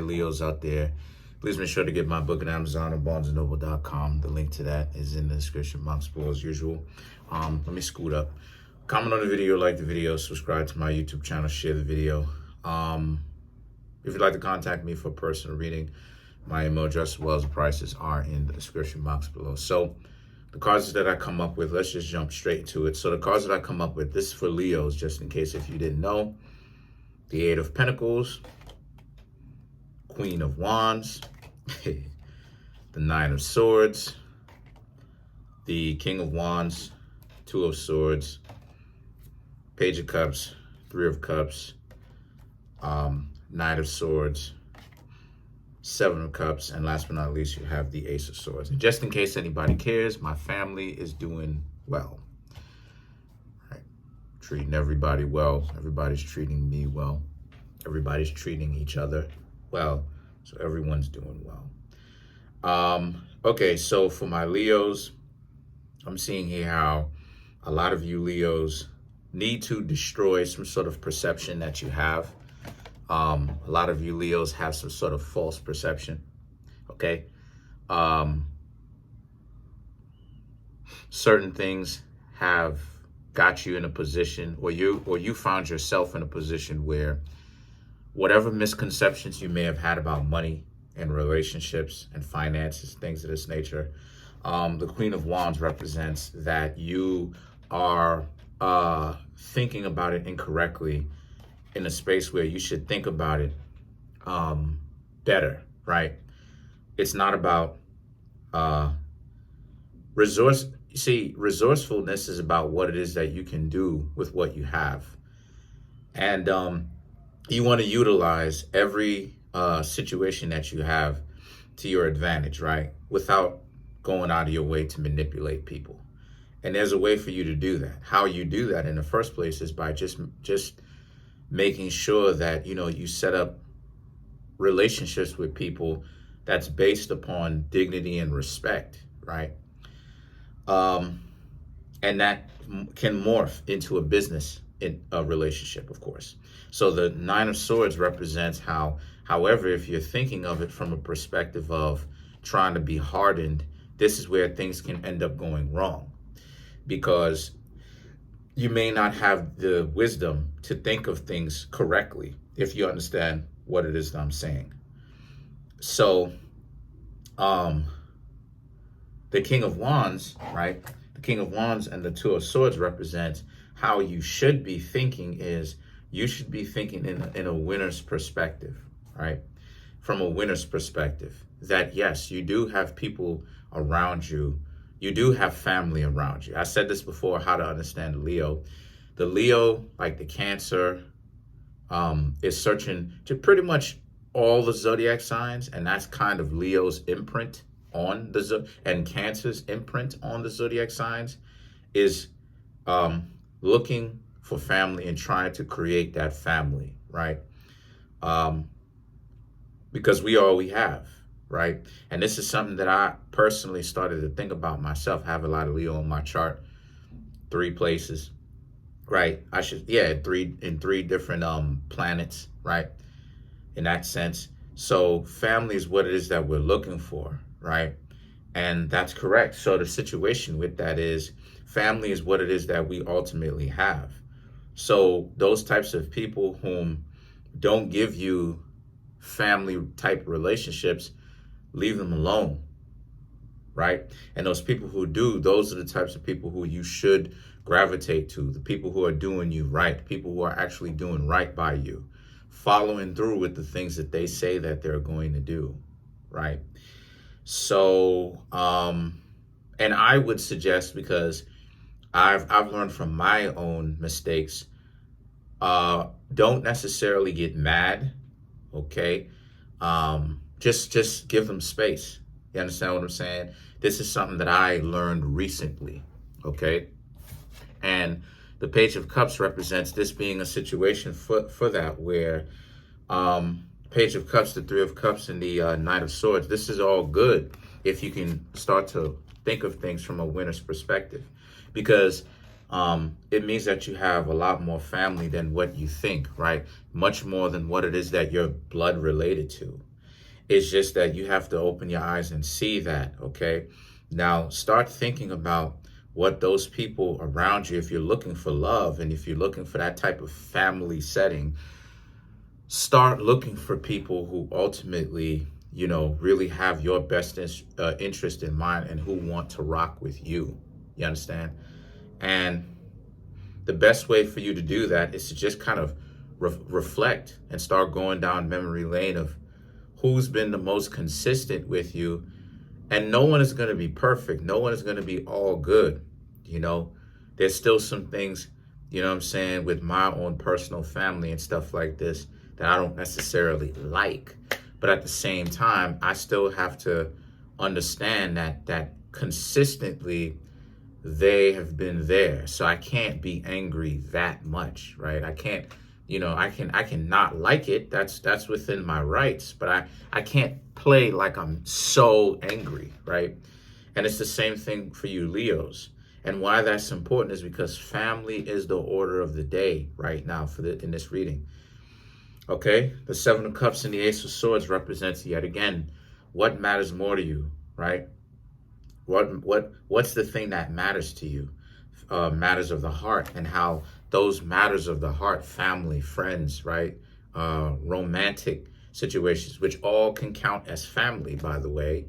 Leos out there, please make sure to get my book at Amazon or BarnesandNoble.com. The link to that is in the description box below as usual. Let me scoot up. Comment on the video, like the video, subscribe to my YouTube channel, share the video. If you'd like to contact me for a personal reading, my email address as well as the prices are in the description box below. So the cards that I come up with, let's just jump straight into it. So the cards that I come up with, this is for Leos, just in case if you didn't know. The Eight of Pentacles, Queen of Wands, the Nine of Swords, the King of Wands, Two of Swords, Page of Cups, Three of Cups, Knight of Swords, Seven of Cups, and last but not least, you have the Ace of Swords. And just in case anybody cares, my family is doing well. Right. Treating everybody well. Everybody's treating me well. Everybody's treating each other well. So everyone's doing well. Okay, so for my Leos, I'm seeing here how a lot of you Leos need to destroy some sort of perception that you have. A lot of you Leos have some sort of false perception, okay? Certain things have got you in a position, or you found yourself in a position where whatever misconceptions you may have had about money and relationships and finances, things of this nature, the Queen of Wands represents that you are thinking about it incorrectly in a space where you should think about it better, right? It's not about resourcefulness is about what it is that you can do with what you have. And you want to utilize every situation that you have to your advantage, right? Without going out of your way to manipulate people. And there's a way for you to do that. How you do that in the first place is by just making sure that, you know, you set up relationships with people that's based upon dignity and respect, right? And that can morph into a business in a relationship, of course. So the Nine of Swords represents how, however, if you're thinking of it from a perspective of trying to be hardened, this is where things can end up going wrong, because you may not have the wisdom to think of things correctly, if you understand what it is that I'm saying. So the King of Wands, right? The King of Wands and the Two of Swords represent how you should be thinking is you should be thinking in a winner's perspective, right? From a winner's perspective, that yes, you do have people around you. You do have family around you. I said this before, how to understand the Leo. The Leo, like the Cancer, is searching to pretty much all the zodiac signs, and that's kind of Leo's imprint on the and Cancer's imprint on the zodiac signs is looking for family and trying to create that family, right? Because we are all we have. Right? And this is something that I personally started to think about myself. I have a lot of Leo on my chart, 3 places, right? In three different planets, right? In that sense. So family is what it is that we're looking for, right? And that's correct. So the situation with that is family is what it is that we ultimately have. So those types of people whom don't give you family type relationships, leave them alone, right? And those people who do, those are the types of people who you should gravitate to, the people who are doing you right, people who are actually doing right by you, following through with the things that they say that they're going to do, right? So, and I would suggest, because I've learned from my own mistakes, don't necessarily get mad, okay? Just give them space. You understand what I'm saying? This is something that I learned recently, okay? And the Page of Cups represents this being a situation for that, where Page of Cups, the Three of Cups, and the Knight of Swords, this is all good if you can start to think of things from a winner's perspective, because it means that you have a lot more family than what you think, right? Much more than what it is that you're blood related to. It's just that you have to open your eyes and see that, okay? Now, start thinking about what those people around you, if you're looking for love and if you're looking for that type of family setting, start looking for people who ultimately, really have your best interest in mind and who want to rock with you. You understand? And the best way for you to do that is to just kind of reflect and start going down memory lane of who's been the most consistent with you. And no one is going to be perfect. No one is going to be all good. There's still some things, what I'm saying, with my own personal family and stuff like this that I don't necessarily like. But at the same time, I still have to understand that consistently they have been there. So I can't be angry that much, right? I can't, I can not like it. That's within my rights, but I can't play like I'm so angry, right? And it's the same thing for you Leos. And why that's important is because family is the order of the day right now in this reading. Okay, the Seven of Cups and the Ace of Swords represents yet again what matters more to you, right? What's the thing that matters to you? Matters of the heart, and how those matters of the heart, family, friends, right? Romantic situations, which all can count as family, by the way.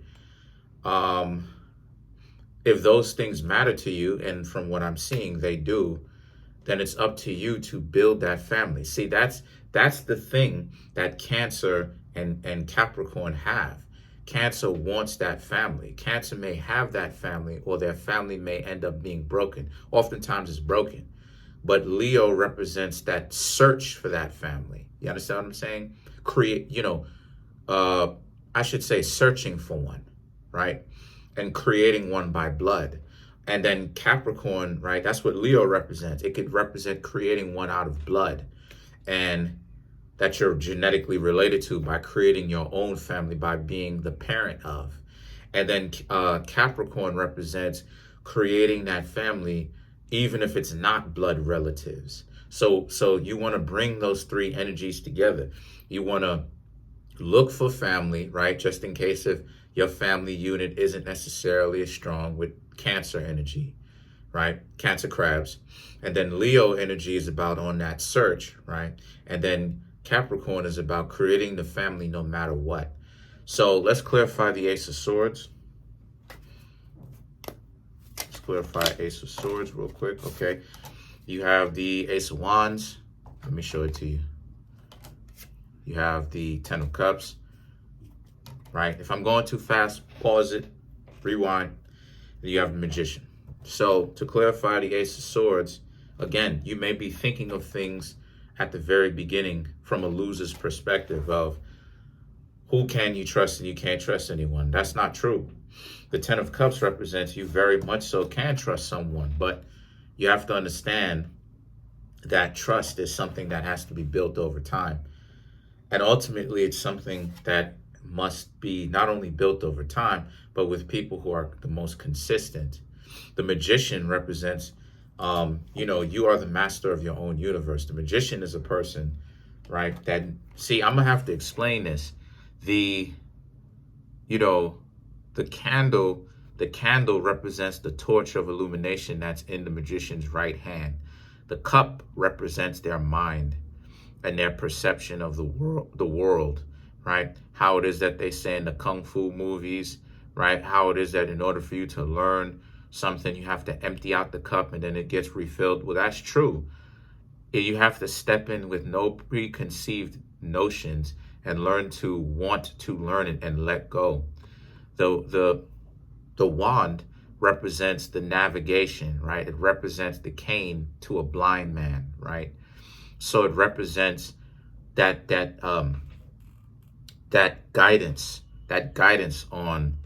If those things matter to you, and from what I'm seeing, they do, then it's up to you to build that family. See, that's the thing that Cancer and Capricorn have. Cancer wants that family. Cancer may have that family, or their family may end up being broken. Oftentimes it's broken. But Leo represents that search for that family. You understand what I'm saying? I should say searching for one, right? And creating one by blood. And then Capricorn, right? That's what Leo represents. It could represent creating one out of blood, and that you're genetically related to by creating your own family, by being the parent of. And then Capricorn represents creating that family, even if it's not blood relatives. So you want to bring those three energies together. You want to look for family, right? Just in case if your family unit isn't necessarily as strong with Cancer energy, right? Cancer crabs. And then Leo energy is about on that search, right? And then Capricorn is about creating the family no matter what. So let's clarify the Ace of Swords. Let's clarify Ace of Swords real quick, okay? You have the Ace of Wands. Let me show it to you. You have the Ten of Cups, right? If I'm going too fast, pause it, rewind. Then you have the Magician. So to clarify the Ace of Swords, again, you may be thinking of things at the very beginning from a loser's perspective of who can you trust and you can't trust anyone. That's not true. The Ten of Cups represents you very much so can trust someone, but you have to understand that trust is something that has to be built over time. And ultimately, it's something that must be not only built over time, but with people who are the most consistent. The Magician represents, you are the master of your own universe. The Magician is a person, right, that, see, I'm going to have to explain this. The candle represents the torch of illumination that's in the Magician's right hand. The cup represents their mind and their perception of the world, right? How it is that they say in the Kung Fu movies, right? How it is that in order for you to learn something, you have to empty out the cup and then it gets refilled. Well, that's true. You have to step in with no preconceived notions and learn to want to learn it and let go. The wand represents the navigation, right? It represents the cane to a blind man, right? So it represents that guidance on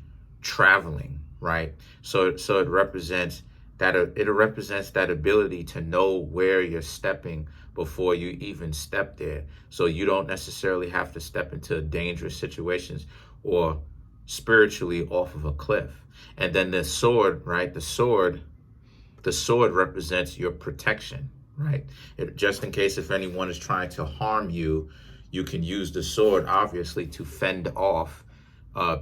traveling, right? So it represents that ability to know where you're stepping before you even step there. So you don't necessarily have to step into dangerous situations or spiritually off of a cliff. And then the sword, right? The sword represents your protection, right? Just in case if anyone is trying to harm you, you can use the sword, obviously, to fend off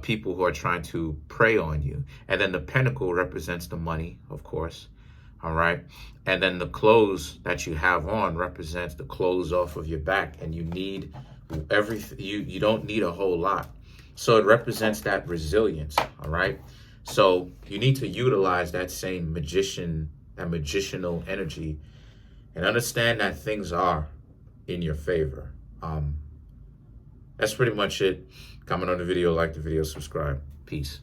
people who are trying to prey on you. And then the pentacle represents the money, of course. All right. And then the clothes that you have on represents the clothes off of your back. And you need everything. You don't need a whole lot. So it represents that resilience. All right. So you need to utilize that same magicianal energy and understand that things are in your favor. That's pretty much it. Comment on the video, like the video, subscribe. Peace.